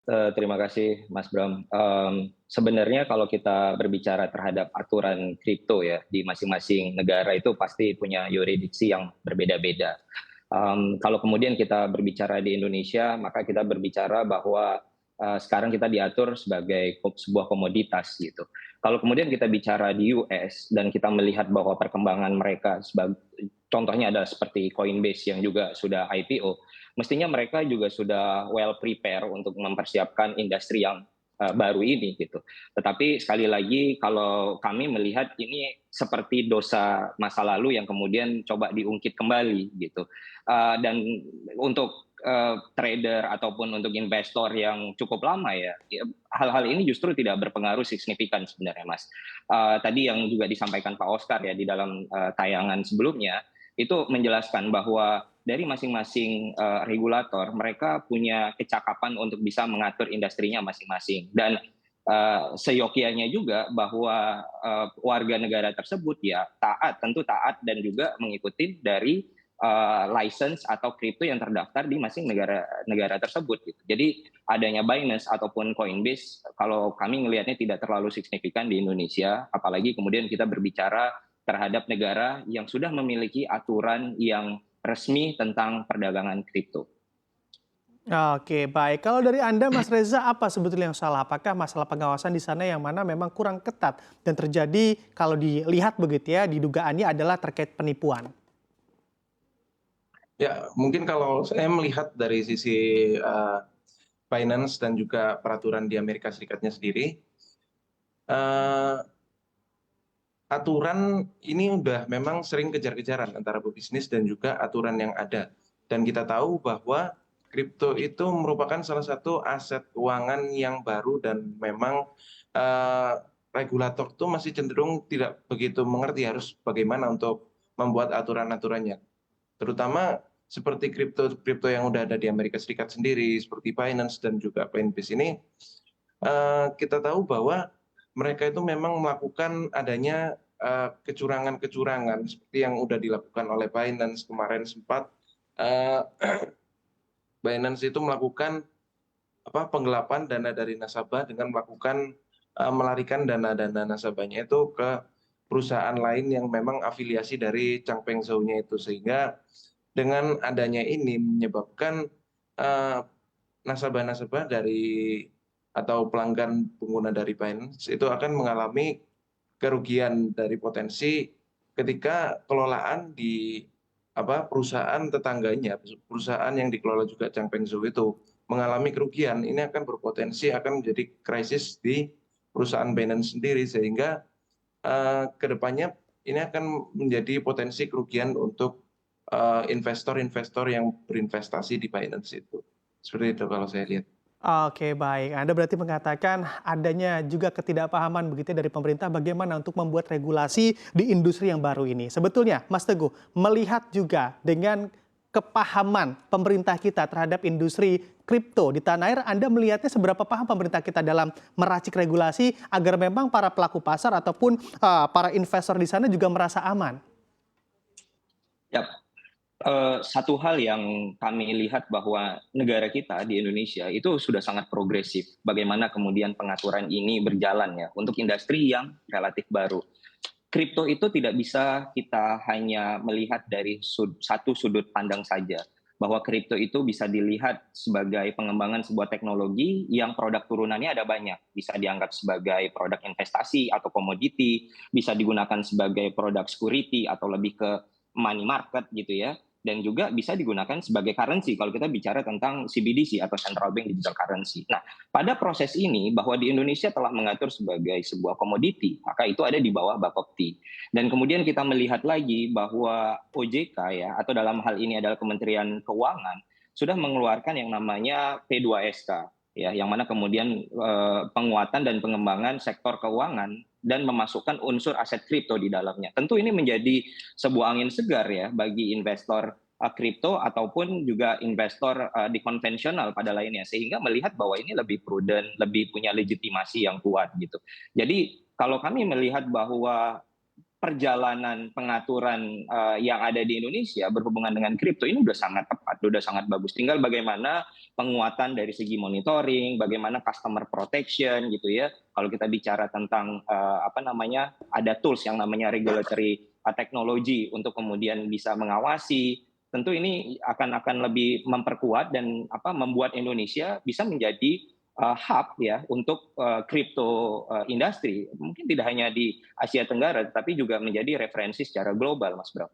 Terima kasih Mas Bram. Sebenarnya kalau kita berbicara terhadap aturan kripto ya di masing-masing negara itu pasti punya yurisdiksi yang berbeda-beda. Kalau kemudian kita berbicara di Indonesia, maka kita berbicara bahwa sekarang kita diatur sebagai sebuah komoditas gitu. Kalau kemudian kita bicara di US dan kita melihat bahwa perkembangan mereka, contohnya adalah seperti Coinbase yang juga sudah IPO, mestinya mereka juga sudah well prepare untuk mempersiapkan industri yang baru ini gitu. Tetapi sekali lagi kalau kami melihat ini seperti dosa masa lalu yang kemudian coba diungkit kembali gitu. Dan untuk trader ataupun untuk investor yang cukup lama ya, hal-hal ini justru tidak berpengaruh signifikan sebenarnya Mas. Tadi yang juga disampaikan Pak Oscar ya di dalam tayangan sebelumnya itu menjelaskan bahwa dari masing-masing regulator mereka punya kecakapan untuk bisa mengatur industrinya masing-masing dan seyogyanya juga bahwa warga negara tersebut ya tentu taat dan juga mengikuti dari license atau kripto yang terdaftar di masing negara tersebut gitu. Jadi adanya Binance ataupun Coinbase kalau kami melihatnya tidak terlalu signifikan di Indonesia, apalagi kemudian kita berbicara terhadap negara yang sudah memiliki aturan yang resmi tentang perdagangan kripto. Oke, baik. Kalau dari Anda, Mas Reza, apa sebetulnya yang salah? Apakah masalah pengawasan di sana yang mana memang kurang ketat dan terjadi kalau dilihat begitu ya, didugaannya adalah terkait penipuan? Ya, mungkin kalau saya melihat dari sisi finance dan juga peraturan di Amerika Serikatnya sendiri, eh, aturan ini udah memang sering kejar-kejaran antara pebisnis dan juga aturan yang ada. Dan kita tahu bahwa kripto itu merupakan salah satu aset keuangan yang baru dan memang eh, regulator itu masih cenderung tidak begitu mengerti harus bagaimana untuk membuat aturan-aturannya. Terutama seperti kripto yang udah ada di Amerika Serikat sendiri, seperti Binance dan juga Coinbase ini, kita tahu bahwa mereka itu memang melakukan adanya kecurangan-kecurangan seperti yang sudah dilakukan oleh Binance kemarin sempat Binance itu melakukan penggelapan dana dari nasabah dengan melakukan melarikan dana-dana nasabahnya itu ke perusahaan lain yang memang afiliasi dari Changpeng Zhou-nya itu, sehingga dengan adanya ini menyebabkan nasabah-nasabah dari atau pelanggan pengguna dari Binance itu akan mengalami kerugian dari potensi ketika kelolaan di perusahaan tetangganya, perusahaan yang dikelola juga Changpeng Zhou itu mengalami kerugian, ini akan berpotensi akan menjadi krisis di perusahaan Binance sendiri, sehingga kedepannya ini akan menjadi potensi kerugian untuk investor-investor yang berinvestasi di Binance itu. Seperti itu kalau saya lihat. Oke, baik. Anda berarti mengatakan adanya juga ketidakpahaman begitu ya dari pemerintah bagaimana untuk membuat regulasi di industri yang baru ini. Sebetulnya, Mas Teguh, melihat juga dengan kepahaman pemerintah kita terhadap industri kripto di tanah air, Anda melihatnya seberapa paham pemerintah kita dalam meracik regulasi agar memang para pelaku pasar ataupun para investor di sana juga merasa aman? Ya, satu hal yang kami lihat bahwa negara kita di Indonesia itu sudah sangat progresif. Bagaimana kemudian pengaturan ini berjalan ya untuk industri yang relatif baru. Kripto itu tidak bisa kita hanya melihat dari satu sudut pandang saja. Bahwa kripto itu bisa dilihat sebagai pengembangan sebuah teknologi yang produk turunannya ada banyak. Bisa dianggap sebagai produk investasi atau komoditi, bisa digunakan sebagai produk security atau lebih ke money market gitu ya. Dan juga bisa digunakan sebagai currency kalau kita bicara tentang CBDC atau Central Bank Digital Currency. Nah, pada proses ini bahwa di Indonesia telah mengatur sebagai sebuah komoditi, maka itu ada di bawah Bapepti. Dan kemudian kita melihat lagi bahwa OJK ya atau dalam hal ini adalah Kementerian Keuangan sudah mengeluarkan yang namanya P2SK ya, yang mana kemudian penguatan dan pengembangan sektor keuangan dan memasukkan unsur aset kripto di dalamnya. Tentu ini menjadi sebuah angin segar ya bagi investor kripto ataupun juga investor di konvensional pada lainnya, sehingga melihat bahwa ini lebih prudent, lebih punya legitimasi yang kuat gitu. Jadi kalau kami melihat bahwa perjalanan pengaturan yang ada di Indonesia berhubungan dengan kripto ini udah sangat tepat, udah sangat bagus. Tinggal bagaimana penguatan dari segi monitoring, bagaimana customer protection gitu ya. Kalau kita bicara tentang ada tools yang namanya regulatory technology untuk kemudian bisa mengawasi. Tentu ini akan lebih memperkuat dan membuat Indonesia bisa menjadi hub ya untuk crypto industry. Mungkin tidak hanya di Asia Tenggara, tapi juga menjadi referensi secara global, Mas Bram.